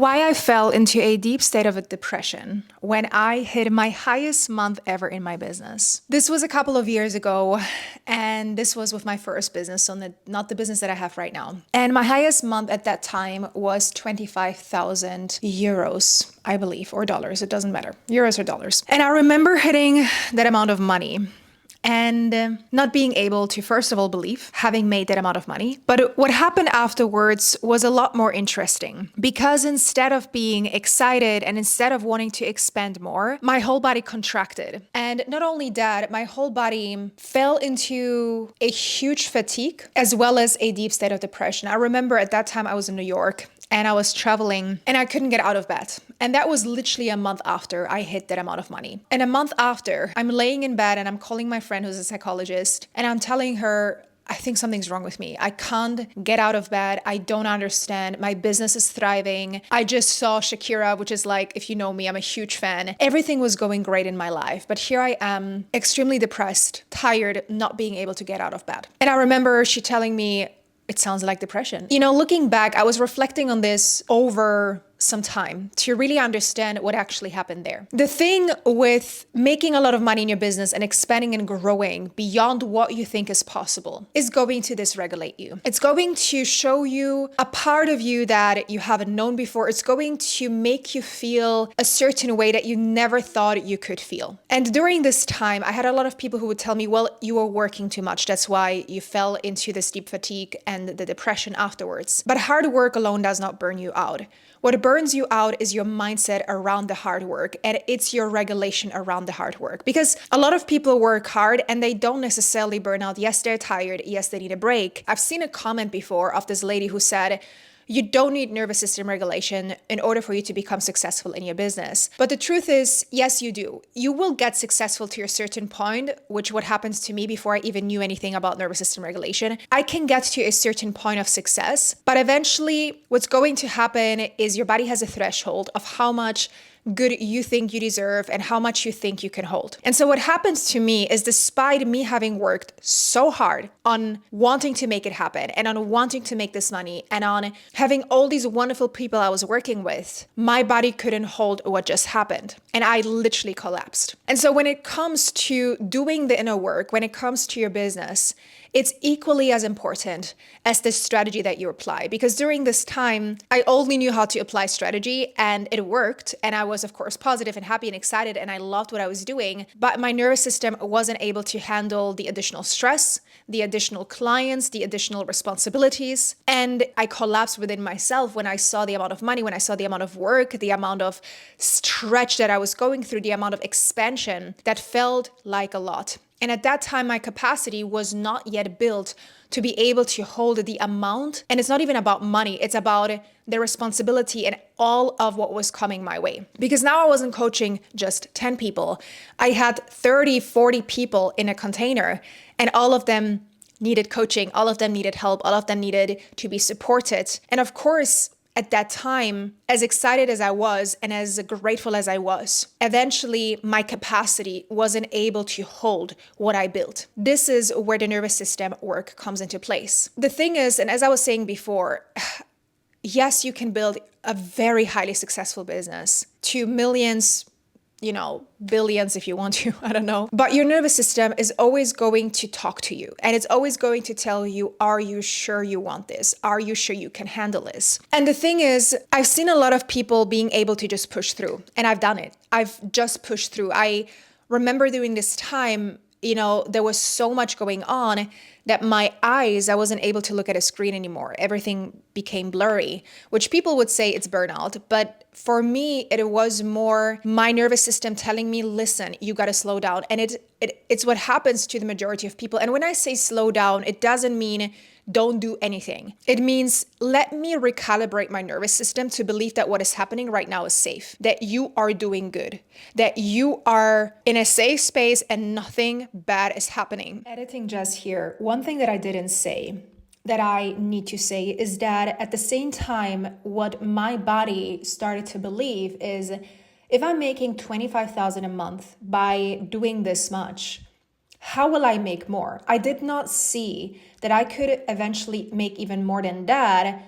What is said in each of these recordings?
Why I fell into a deep state of a depression when I hit my highest month ever in my business. This was a couple of years ago, and this was with my first business, so not the business that I have right now. And my highest month at that time was 25,000 euros, I believe, or dollars. It doesn't matter, euros or dollars. And I remember hitting that amount of money and not being able to, first of all, believe having made that amount of money. But what happened afterwards was a lot more interesting, because instead of being excited and instead of wanting to expand more, my whole body contracted. And not only that, my whole body fell into a huge fatigue as well as a deep state of depression. I remember at that time I was in New York and I was traveling and I couldn't get out of bed. And that was literally a month after I hit that amount of money. And a month after, I'm laying in bed and I'm calling my friend who's a psychologist and I'm telling her, I think something's wrong with me. I can't get out of bed. I don't understand. My business is thriving. I just saw Shakira, which is like, if you know me, I'm a huge fan. Everything was going great in my life. But here I am, extremely depressed, tired, not being able to get out of bed. And I remember she telling me, it sounds like depression. You know, looking back, I was reflecting on this over some time to really understand what actually happened there. The thing with making a lot of money in your business and expanding and growing beyond what you think is possible is going to dysregulate you. It's going to show you a part of you that you haven't known before. It's going to make you feel a certain way that you never thought you could feel. And during this time, I had a lot of people who would tell me, well, you were working too much. That's why you fell into this deep fatigue and the depression afterwards. But hard work alone does not burn you out. What burns you out is your mindset around the hard work, and it's your regulation around the hard work. Because a lot of people work hard and they don't necessarily burn out. Yes, they're tired. Yes, they need a break. I've seen a comment before of this lady who said, you don't need nervous system regulation in order for you to become successful in your business. But the truth is, yes, you do. You will get successful to a certain point, which what happens to me before I even knew anything about nervous system regulation. I can get to a certain point of success, but eventually what's going to happen is your body has a threshold of how much good you think you deserve and how much you think you can hold. And so what happens to me is, despite me having worked so hard on wanting to make it happen and on wanting to make this money and on having all these wonderful people I was working with, my body couldn't hold what just happened. And I literally collapsed. And so when it comes to doing the inner work, when it comes to your business, it's equally as important as the strategy that you apply. Because during this time, I only knew how to apply strategy and it worked. And I was, of course, positive and happy and excited and I loved what I was doing. But my nervous system wasn't able to handle the additional stress, the additional clients, the additional responsibilities. And I collapsed within myself when I saw the amount of money, when I saw the amount of work, the amount of stretch that I was going through, the amount of expansion that felt like a lot. And at that time, my capacity was not yet built to be able to hold the amount. And it's not even about money. It's about the responsibility and all of what was coming my way. Because now I wasn't coaching just 10 people. I had 30, 40 people in a container, and all of them needed coaching. All of them needed help. All of them needed to be supported. And of course, at that time, as excited as I was and as grateful as I was, eventually my capacity wasn't able to hold what I built. This is where the nervous system work comes into place. The thing is, and as I was saying before, yes, you can build a very highly successful business to millions, billions if you want to, I don't know. But your nervous system is always going to talk to you, and it's always going to tell you, are you sure you want this? Are you sure you can handle this? And the thing is, I've seen a lot of people being able to just push through, and I've done it. I've just pushed through. I remember during this time, there was so much going on that my eyes, I wasn't able to look at a screen anymore. Everything became blurry, which people would say it's burnout. But for me, it was more my nervous system telling me, listen, you got to slow down. And it's what happens to the majority of people. And when I say slow down, it doesn't mean don't do anything. It means let me recalibrate my nervous system to believe that what is happening right now is safe, that you are doing good, that you are in a safe space and nothing bad is happening. Editing just here. One thing that I didn't say that I need to say is that at the same time, what my body started to believe is, if I'm making 25,000 a month by doing this much, how will I make more? I did not see that I could eventually make even more than that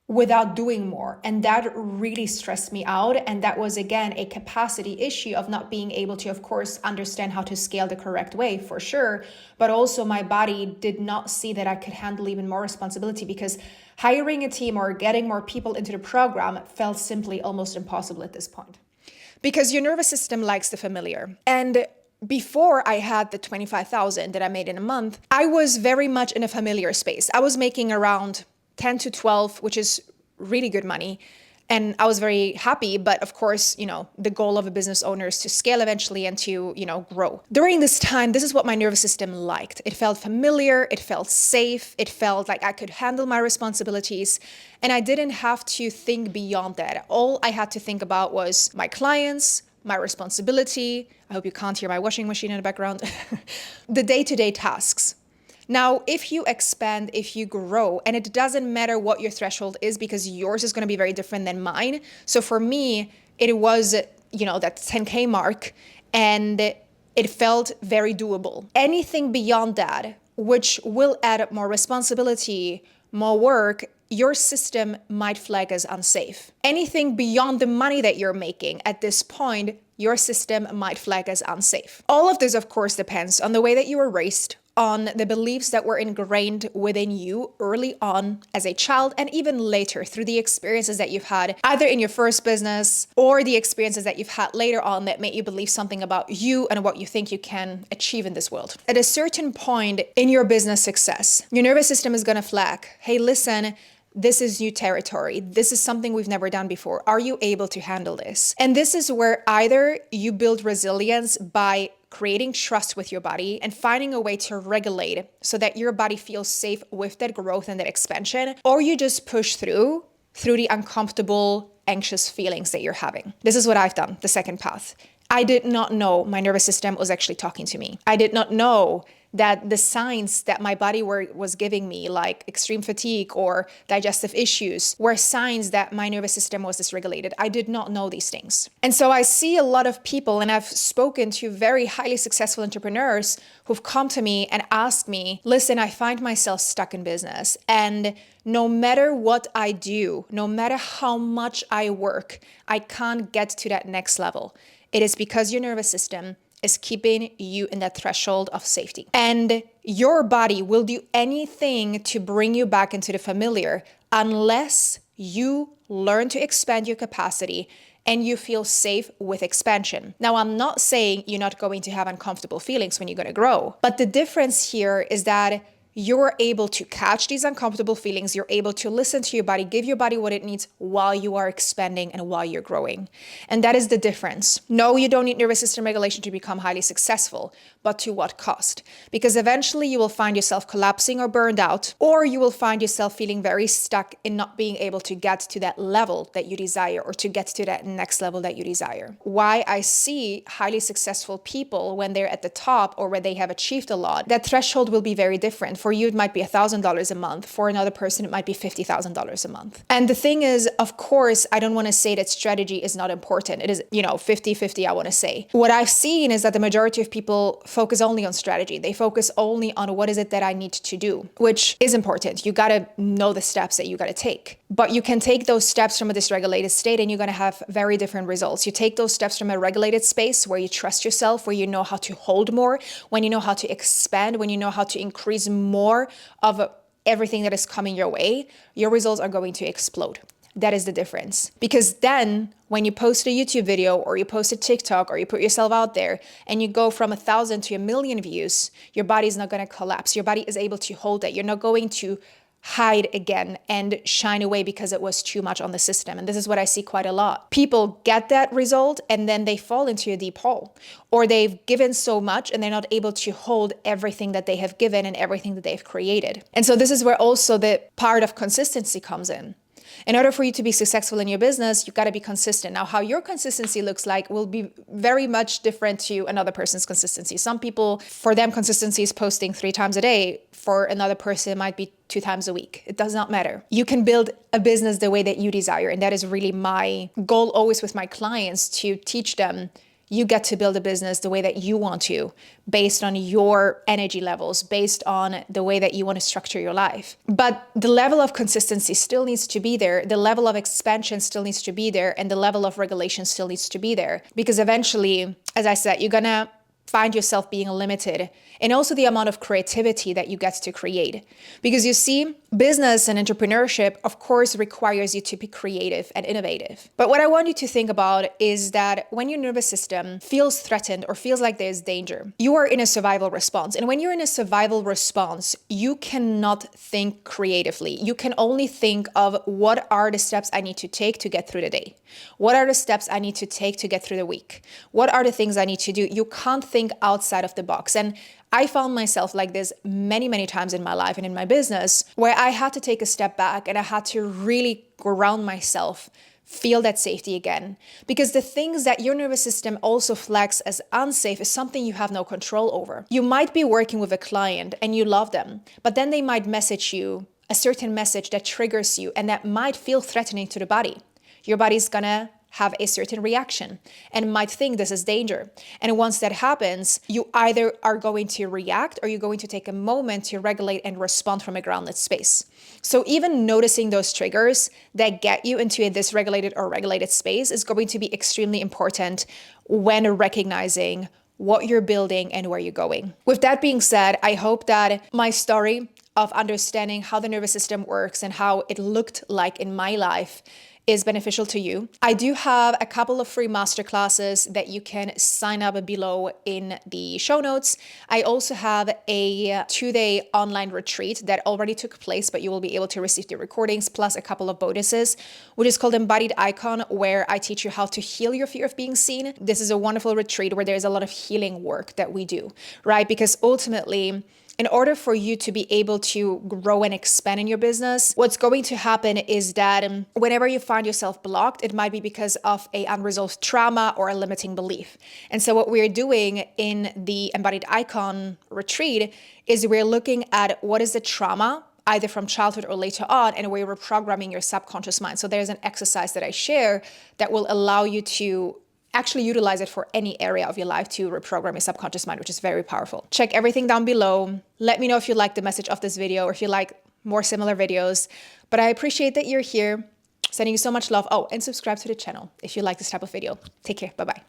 without doing more. And that really stressed me out. And that was, again, a capacity issue of not being able to, of course, understand how to scale the correct way, for sure. But also my body did not see that I could handle even more responsibility, because hiring a team or getting more people into the program felt simply almost impossible at this point. Because your nervous system likes the familiar. And before I had the 25,000 that I made in a month, I was very much in a familiar space. I was making around 10 to 12, which is really good money. And I was very happy. But of course, the goal of a business owner is to scale eventually and to, grow. During this time, this is what my nervous system liked. It felt familiar. It felt safe. It felt like I could handle my responsibilities. And I didn't have to think beyond that. All I had to think about was my clients, my responsibility. I hope you can't hear my washing machine in the background. The day-to-day tasks. Now, if you expand, if you grow, and it doesn't matter what your threshold is, because yours is going to be very different than mine. So for me, it was, that 10K mark, and it felt very doable. Anything beyond that, which will add up more responsibility, more work, your system might flag as unsafe. Anything beyond the money that you're making at this point, your system might flag as unsafe. All of this, of course, depends on the way that you were raised, on the beliefs that were ingrained within you early on as a child, and even later through the experiences that you've had either in your first business or the experiences that you've had later on that made you believe something about you and what you think you can achieve in this world. At a certain point in your business success, your nervous system is going to flag, hey, listen, this is new territory. This is something we've never done before. Are you able to handle this? And this is where either you build resilience by creating trust with your body and finding a way to regulate so that your body feels safe with that growth and that expansion, or you just push through the uncomfortable, anxious feelings that you're having. This is what I've done, the second path. I did not know my nervous system was actually talking to me. I did not know that the signs that my body was giving me, like extreme fatigue or digestive issues, were signs that my nervous system was dysregulated. I did not know these things. And so I see a lot of people, and I've spoken to very highly successful entrepreneurs who've come to me and asked me, listen, I find myself stuck in business, and no matter what I do, no matter how much I work, I can't get to that next level. It is because your nervous system is keeping you in that threshold of safety. And your body will do anything to bring you back into the familiar unless you learn to expand your capacity and you feel safe with expansion. Now, I'm not saying you're not going to have uncomfortable feelings when you're going to grow, but the difference here is that you're able to catch these uncomfortable feelings. You're able to listen to your body, give your body what it needs while you are expanding and while you're growing. And that is the difference. No, you don't need nervous system regulation to become highly successful, but to what cost? Because eventually you will find yourself collapsing or burned out, or you will find yourself feeling very stuck in not being able to get to that level that you desire or to get to that next level that you desire. Why I see highly successful people when they're at the top or when they have achieved a lot, that threshold will be very different. For you, it might be $1,000 a month. For another person, it might be $50,000 a month. And the thing is, of course, I don't want to say that strategy is not important. It is, 50-50, I want to say. What I've seen is that the majority of people focus only on strategy. They focus only on what is it that I need to do, which is important. You got to know the steps that you got to take. But you can take those steps from a dysregulated state and you're going to have very different results. You take those steps from a regulated space where you trust yourself, where you know how to hold more, when you know how to expand, when you know how to increase more of everything that is coming your way, your results are going to explode. That is the difference. Because then when you post a YouTube video or you post a TikTok or you put yourself out there and you go from 1,000 to 1,000,000 views, your body is not going to collapse. Your body is able to hold that. You're not going to hide again and shine away because it was too much on the system. And this is what I see quite a lot. People get that result and then they fall into a deep hole, or they've given so much and they're not able to hold everything that they have given and everything that they've created. And so this is where also the part of consistency comes in. In order for you to be successful in your business, you've got to be consistent. Now, how your consistency looks like will be very much different to another person's consistency. Some people, for them, consistency is posting 3 times a day. For another person, it might be 2 times a week. It does not matter. You can build a business the way that you desire. And that is really my goal always with my clients, to teach them, You get to build a business the way that you want to, based on your energy levels, based on the way that you want to structure your life. But the level of consistency still needs to be there. The level of expansion still needs to be there. And the level of regulation still needs to be there. Because eventually, as I said, you're going to find yourself being limited, and also the amount of creativity that you get to create. Because you see, business and entrepreneurship, of course, requires you to be creative and innovative. But what I want you to think about is that when your nervous system feels threatened or feels like there's danger, you are in a survival response. And when you're in a survival response, you cannot think creatively. You can only think of what are the steps I need to take to get through the day? What are the steps I need to take to get through the week? What are the things I need to do? You can't think outside of the box. And I found myself like this many, many times in my life and in my business, where I had to take a step back and I had to really ground myself, feel that safety again. Because the things that your nervous system also flags as unsafe is something you have no control over. You might be working with a client and you love them, but then they might message you a certain message that triggers you and that might feel threatening to the body. Your body's gonna have a certain reaction and might think this is danger. And once that happens, you either are going to react or you're going to take a moment to regulate and respond from a grounded space. So even noticing those triggers that get you into a dysregulated or regulated space is going to be extremely important when recognizing what you're building and where you're going. With that being said, I hope that my story of understanding how the nervous system works and how it looked like in my life is beneficial to you. I do have a couple of free masterclasses that you can sign up below in the show notes. I also have a 2-day online retreat that already took place, but you will be able to receive the recordings plus a couple of bonuses, which is called Embodied Icon, where I teach you how to heal your fear of being seen. This is a wonderful retreat where there's a lot of healing work that we do, right? Because ultimately, in order for you to be able to grow and expand in your business, what's going to happen is that whenever you find yourself blocked, it might be because of an unresolved trauma or a limiting belief. And so what we're doing in the Embodied Icon retreat is we're looking at what is the trauma, either from childhood or later on, and we're reprogramming your subconscious mind. So there's an exercise that I share that will allow you to actually utilize it for any area of your life to reprogram your subconscious mind, which is very powerful. Check everything down below. Let me know if you like the message of this video or if you like more similar videos. But I appreciate that you're here. Sending you so much love. Oh, and subscribe to the channel if you like this type of video. Take care. Bye-bye.